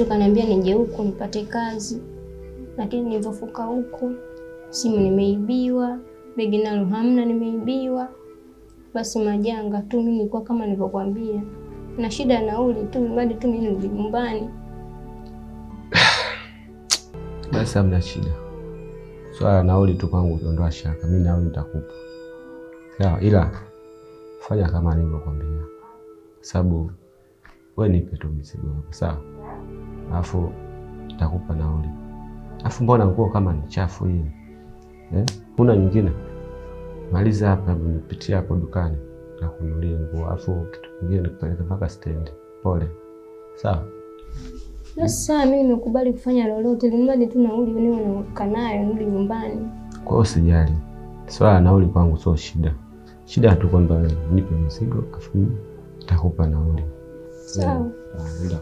mtu kaniambia nije huku nipate kazi, lakini nilivyofuka huku simu nimeibiwa, begi nalo hamna, nimeibiwa. Basi majanga tu, mimi nilikuwa kama nilivyokuambia na shida ya nauli tu, bado tu mimi nirudi nyumbani. Basi hamna shida. Swala nauli tu kwangu ondoa shaka, mimi nauli nitakupa. Sawa, ila fanya kama nilivyokuambia. Sababu wewe nipe tu mzigo wako, sawa? Alafu nitakupa nauli. Alafu mbona nguo kama ni chafu hii? Kuna nyingine? Maliza hapa, nipitie hapo dukani na kununulia nguo. Alafu kitu kingine nikupeleke mpaka stendi. Pole. Sawa? Sasa mimi nimekubali kufanya lolote, nimradi tu nauli niwe nakaa nayo nirudi nyumbani. Kwa hiyo usijali. Swala nauli kwangu sio shida. Shida tu kwamba nipe mzigo afu nitakupa nauli. Sawa. Nenda.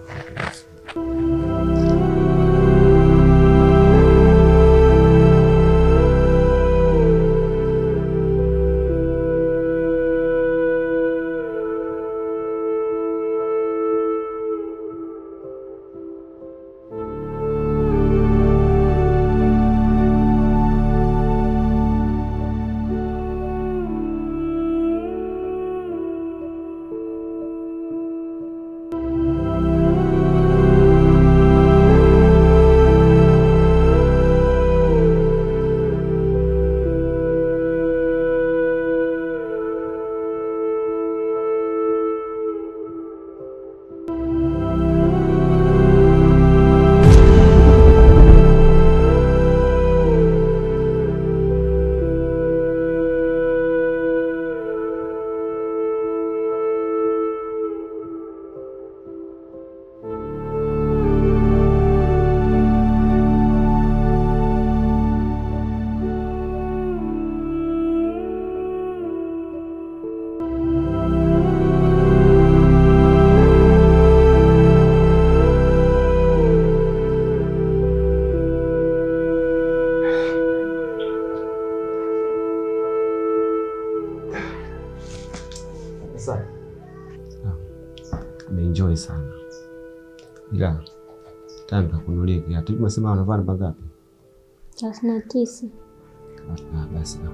Nimeenjoy sana. Ila tanga kununulia kiatu. Umesema unavaa namba ngapi? 39. Basi na.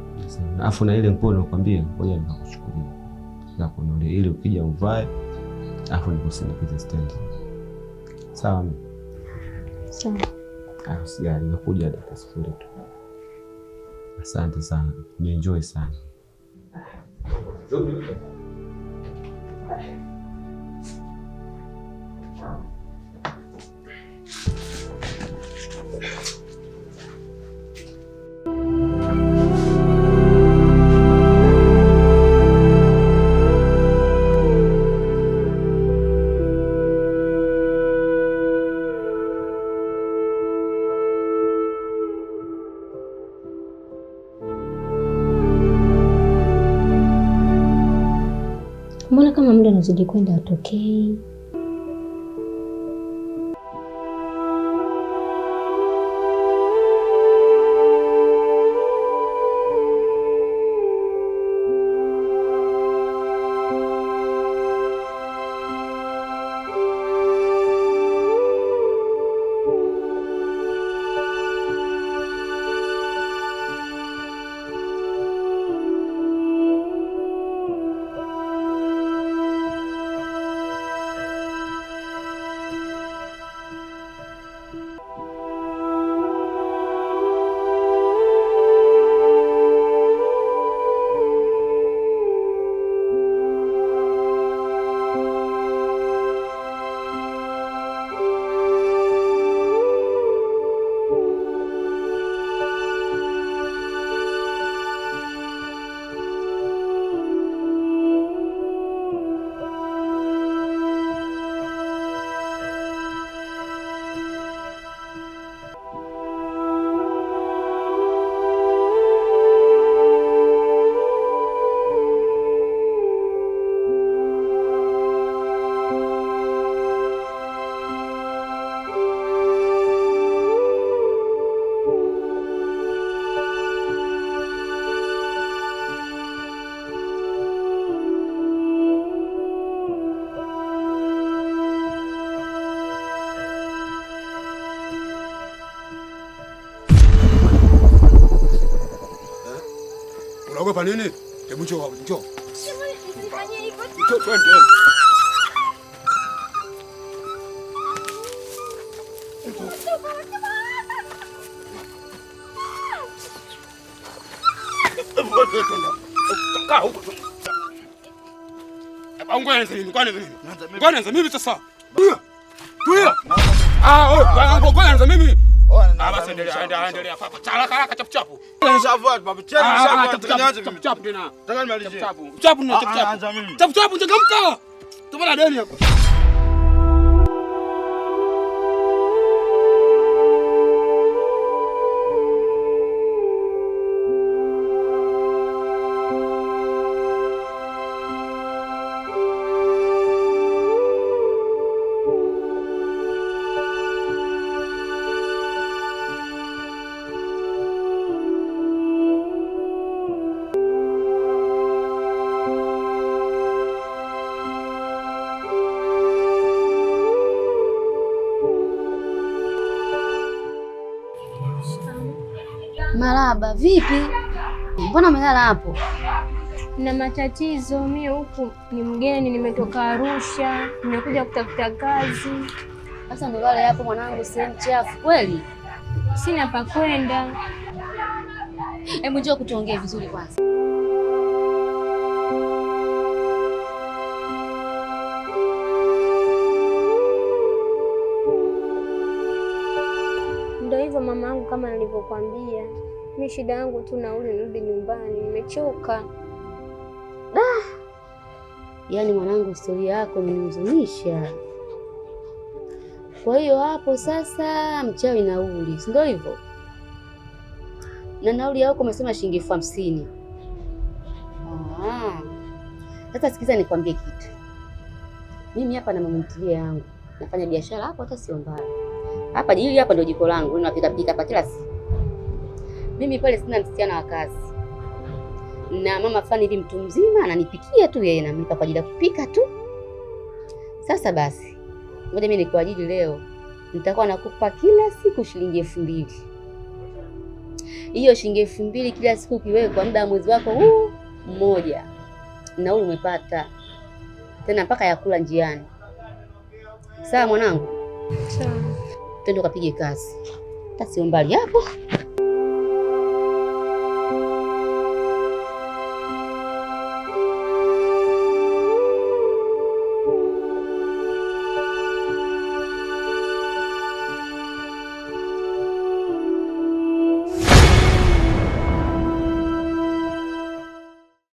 Alafu na ile nguo nakwambia, ngoja nikakuchukulia. Na kununulia ili ukija uvae, alafu nikusindikize stendi. Sawa? Sawa. Usijali, nakuja dakika 0 tu. Asante sana. Nimeenjoy sana. Mbona kama muda unazidi kwenda atokei? Unaogopa nini? Hebu njoo, njoo. Usifanye hivyo. Njoo twende. Kaa huko. Ngoja mimi sasa. Tulia. Ngoja mimi. Basi endelea. Haraka chap chap. Nishafuata baba. Chap chap tena. Nataka nimalizie. Chap na chap chap. Chap chap changamka. Tupana deni hapa. Marahaba, vipi? Mbona umelala hapo? Na matatizo mimi huku ni mgeni, nimetoka Arusha, nimekuja kutafuta kazi. Sasa ndo lale hapo mwanangu, sehemu chafu kweli. Sina pa kwenda. Hebu njoo kutuongee vizuri kwanza. Ndio hivyo mama yangu, kama nilivyokuambia, mimi shida yangu tu nauli nirudi nyumbani, nimechoka. Yaani mwanangu, historia yako imenihuzunisha. Kwa hiyo hapo sasa mchawi nauli, si ndio hivyo? Na nauli yako umesema shilingi 50,000. Sasa sikiza nikwambie kitu. Mimi hapa na mama mtilia yangu nafanya biashara hapo, hata sio mbaya. Hapa jili hapa ndio jiko langu, ninapika pika hapa kila siku. Mimi pale sina msichana wa kazi. Na mama fulani hivi mtu mzima ananipikia tu, yeye namlipa kwa ajili ya kupika tu. Sasa basi, ngoja mimi nikuajiri leo. Nitakuwa nakupa kila siku shilingi 2,000. Hiyo shilingi 2,000 kila siku ukiwewe kwa muda wa mwezi wako huu mmoja. Nauli umepata. Tena mpaka ya kula njiani. Sawa mwanangu? Sawa. Twende ukapige kazi. Hata sio mbali hapo.